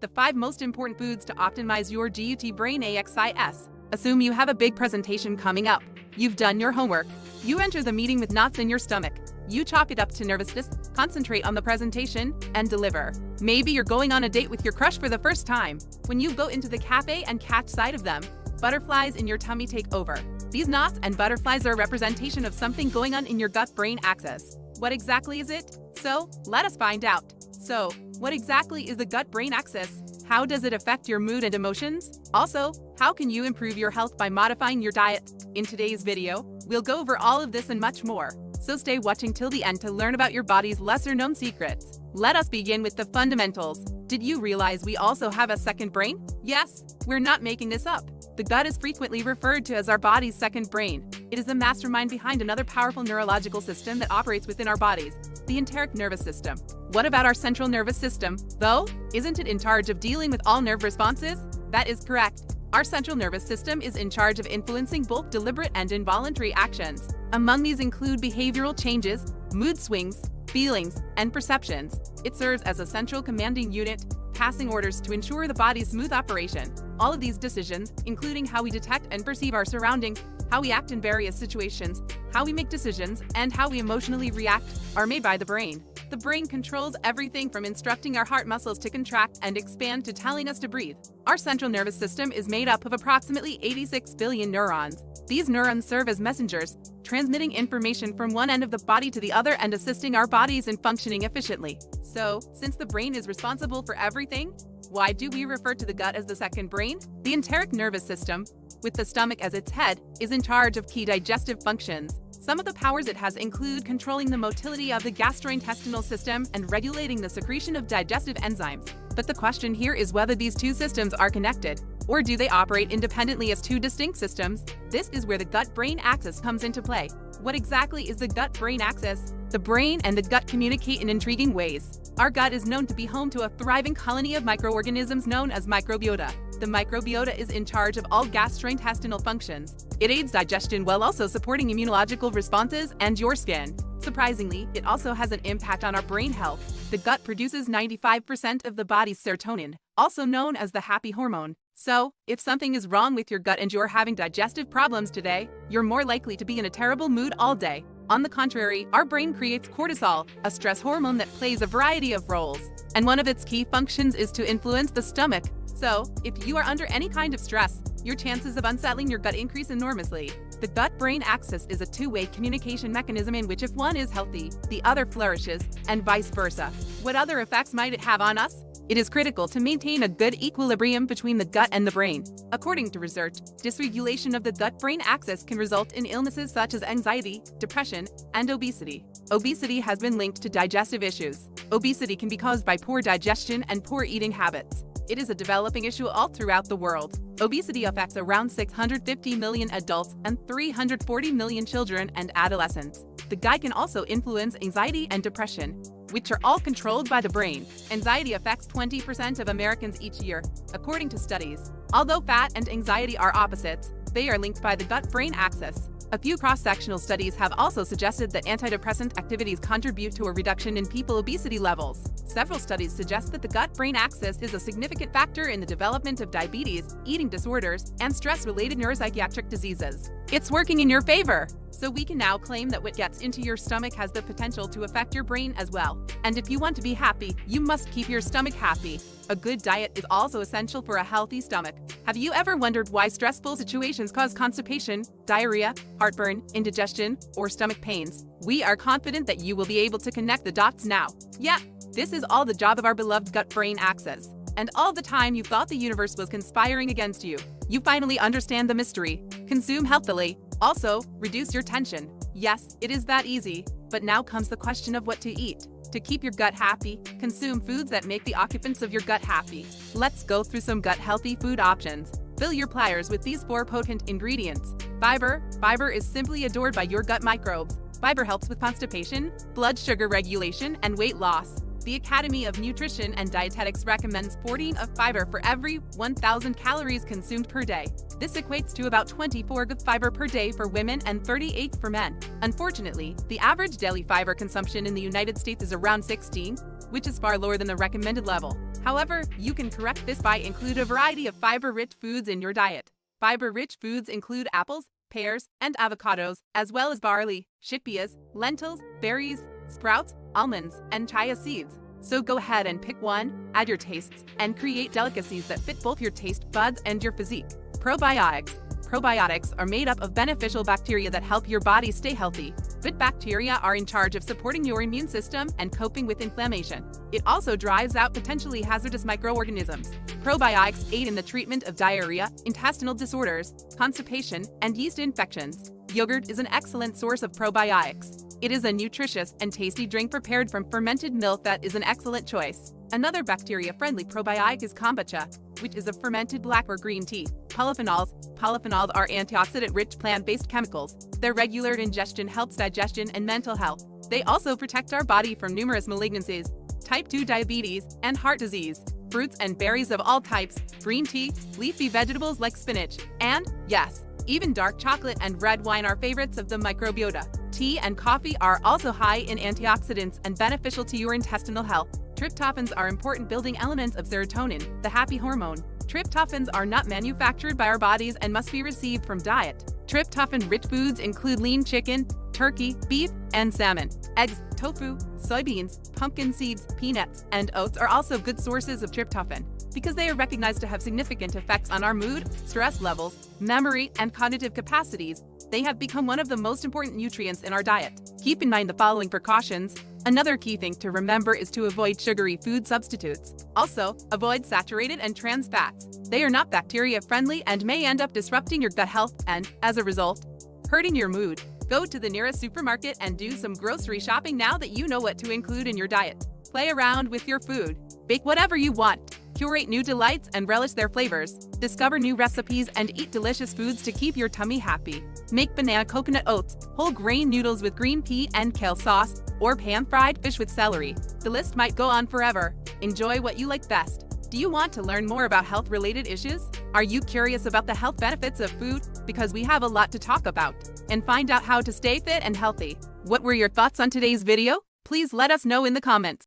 the 5 most important foods to optimize your gut-brain axis. Assume you have a big presentation coming up. You've done your homework. You enter the meeting with knots in your stomach. You chalk it up to nervousness, concentrate on the presentation, and deliver. Maybe you're going on a date with your crush for the first time. When you go into the cafe and catch sight of them, butterflies in your tummy take over. These knots and butterflies are a representation of something going on in your gut-brain axis. What exactly is it? So, let us find out. So, what exactly is the gut-brain axis? How does it affect your mood and emotions? Also, how can you improve your health by modifying your diet? In today's video, we'll go over all of this and much more. So stay watching till the end to learn about your body's lesser-known secrets. Let us begin with the fundamentals. Did you realize we also have a second brain? Yes, we're not making this up. The gut is frequently referred to as our body's second brain. It is the mastermind behind another powerful neurological system that operates within our bodies, the enteric nervous system. What about our central nervous system, though? Isn't it in charge of dealing with all nerve responses? That is correct. Our central nervous system is in charge of influencing both deliberate and involuntary actions. Among these include behavioral changes, mood swings, feelings, and perceptions. It serves as a central commanding unit, passing orders to ensure the body's smooth operation. All of these decisions, including how we detect and perceive our surroundings, how we act in various situations, how we make decisions, and how we emotionally react, are made by the brain. The brain controls everything from instructing our heart muscles to contract and expand to telling us to breathe. Our central nervous system is made up of approximately 86 billion neurons. These neurons serve as messengers, transmitting information from one end of the body to the other and assisting our bodies in functioning efficiently. So, since the brain is responsible for everything, why do we refer to the gut as the second brain? The enteric nervous system, with the stomach as its head, is in charge of key digestive functions. Some of the powers it has include controlling the motility of the gastrointestinal system and regulating the secretion of digestive enzymes. But the question here is whether these two systems are connected, or do they operate independently as two distinct systems? This is where the gut-brain axis comes into play. What exactly is the gut-brain axis? The brain and the gut communicate in intriguing ways. Our gut is known to be home to a thriving colony of microorganisms known as microbiota. The microbiota is in charge of all gastrointestinal functions. It aids digestion while also supporting immunological responses and your skin. Surprisingly, it also has an impact on our brain health. The gut produces 95% of the body's serotonin, also known as the happy hormone. So, if something is wrong with your gut and you're having digestive problems today, you're more likely to be in a terrible mood all day. On the contrary, our brain creates cortisol, a stress hormone that plays a variety of roles. And one of its key functions is to influence the stomach. So, if you are under any kind of stress, your chances of unsettling your gut increase enormously. The gut-brain axis is a two-way communication mechanism in which if one is healthy, the other flourishes, and vice versa. What other effects might it have on us? It is critical to maintain a good equilibrium between the gut and the brain. According to research, dysregulation of the gut-brain axis can result in illnesses such as anxiety, depression, and obesity. Obesity has been linked to digestive issues. Obesity can be caused by poor digestion and poor eating habits. It is a developing issue all throughout the world. Obesity affects around 650 million adults and 340 million children and adolescents. The gut can also influence anxiety and depression, which are all controlled by the brain. Anxiety affects 20% of Americans each year, according to studies. Although fat and anxiety are opposites, they are linked by the gut-brain axis. A few cross-sectional studies have also suggested that antidepressant activities contribute to a reduction in people's obesity levels. Several studies suggest that the gut-brain axis is a significant factor in the development of diabetes, eating disorders, and stress-related neuropsychiatric diseases. It's working in your favor! So we can now claim that what gets into your stomach has the potential to affect your brain as well. And if you want to be happy, you must keep your stomach happy. A good diet is also essential for a healthy stomach. Have you ever wondered why stressful situations cause constipation, diarrhea, heartburn, indigestion, or stomach pains? We are confident that you will be able to connect the dots now. Yeah, this is all the job of our beloved gut-brain axis. And all the time you thought the universe was conspiring against you, you finally understand the mystery. Consume healthily. Also, reduce your tension. Yes, it is that easy. But now comes the question of what to eat. To keep your gut happy, consume foods that make the occupants of your gut happy. Let's go through some gut-healthy food options. Fill your platters with these 4 potent ingredients. Fiber. Fiber is simply adored by your gut microbes. Fiber helps with constipation, blood sugar regulation, and weight loss. The Academy of Nutrition and Dietetics recommends 14 of fiber for every 1,000 calories consumed per day. This equates to about 24 g of fiber per day for women and 38 for men. Unfortunately, the average daily fiber consumption in the United States is around 16, which is far lower than the recommended level. However, you can correct this by include a variety of fiber-rich foods in your diet. Fiber-rich foods include apples, pears, and avocados, as well as barley, chickpeas, lentils, berries, sprouts, almonds, and chia seeds. So go ahead and pick one, add your tastes, and create delicacies that fit both your taste buds and your physique. Probiotics. Probiotics are made up of beneficial bacteria that help your body stay healthy. Good bacteria are in charge of supporting your immune system and coping with inflammation. It also drives out potentially hazardous microorganisms. Probiotics aid in the treatment of diarrhea, intestinal disorders, constipation, and yeast infections. Yogurt is an excellent source of probiotics. It is a nutritious and tasty drink prepared from fermented milk that is an excellent choice. Another bacteria-friendly probiotic is kombucha, which is a fermented black or green tea. Polyphenols. Polyphenols are antioxidant-rich plant-based chemicals. Their regular ingestion helps digestion and mental health. They also protect our body from numerous malignancies, type 2 diabetes, and heart disease. Fruits and berries of all types, green tea, leafy vegetables like spinach, and, yes, even dark chocolate and red wine are favorites of the microbiota. Tea and coffee are also high in antioxidants and beneficial to your intestinal health. Tryptophans are important building elements of serotonin, the happy hormone. Tryptophans are not manufactured by our bodies and must be received from diet. Tryptophan-rich foods include lean chicken, turkey, beef, and salmon. Eggs, tofu, soybeans, pumpkin seeds, peanuts, and oats are also good sources of tryptophan. Because they are recognized to have significant effects on our mood, stress levels, memory, and cognitive capacities, they have become one of the most important nutrients in our diet. Keep in mind the following precautions. Another key thing to remember is to avoid sugary food substitutes. Also, avoid saturated and trans fats. They are not bacteria-friendly and may end up disrupting your gut health and, as a result, hurting your mood. Go to the nearest supermarket and do some grocery shopping now that you know what to include in your diet. Play around with your food. Bake whatever you want. Curate new delights and relish their flavors. Discover new recipes and eat delicious foods to keep your tummy happy. Make banana coconut oats, whole grain noodles with green pea and kale sauce, or pan-fried fish with celery. The list might go on forever. Enjoy what you like best. Do you want to learn more about health-related issues? Are you curious about the health benefits of food? Because we have a lot to talk about. And find out how to stay fit and healthy. What were your thoughts on today's video? Please let us know in the comments.